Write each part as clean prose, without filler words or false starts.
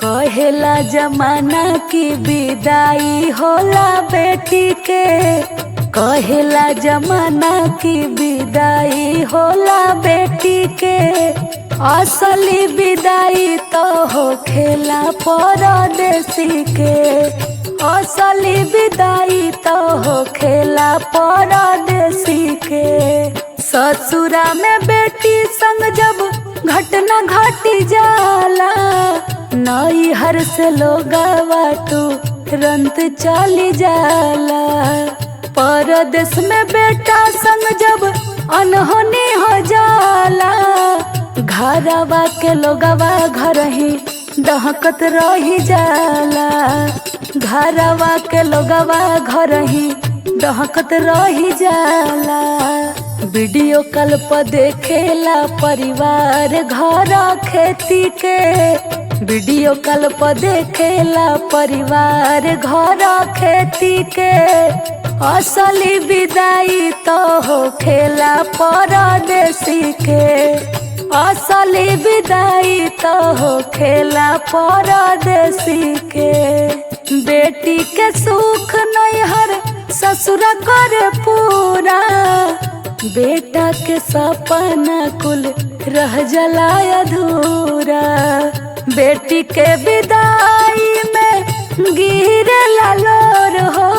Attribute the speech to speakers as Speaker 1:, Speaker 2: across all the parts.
Speaker 1: कहेला जमाना की विदाई होला बेटी के, कहेला जमाना की विदाई होला बेटी के। असली विदाई तो हो खेला परदेसी के, असली विदाई तो हो खेला परदेसी के। ससुरा में बेटी संग जब घटना घटी जाला, नैहर से लोगवा तुरंत चली जाला। परदेश में बेटा संग जब अनहोनी हो जाला, घरवा के लोगवा घर ही दहकत रही जाला। घरवा के लोगवा घर ही दहकत रही जाला। वीडियो कॉल पर देखेला परिवार घर खेती के, वीडियो कॉल पर देखेला परिवार घर खेती के। असली विदाई तो हो खेला परदेसी के, असली विदाई तो हो खेला परदेसी के। बेटी के सुख नैहर ससुर करे पूरा, बेटा के सपना कुल रह जाला अधूरा। बेटी के विदाई में गिरेला लोर हो,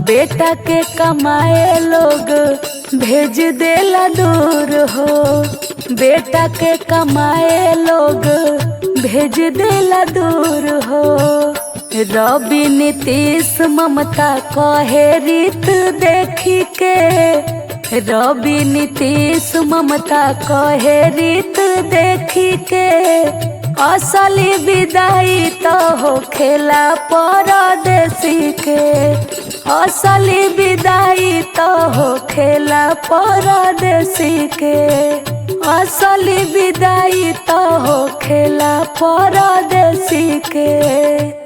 Speaker 1: बेटा के कमाए लोग भेज देला दूर हो। बेटा के कमाए लोग भेज देला दूर हो। रवि नीतीश ममता कहे रीत देखी के, रवि नीतीश ममता कहे रीत देखी के। असली विदाई तो हो खेला परदेसी के, असली विदाई तो हो खेला परदेसी के। असली विदाई तो हो खेला परदेसी के।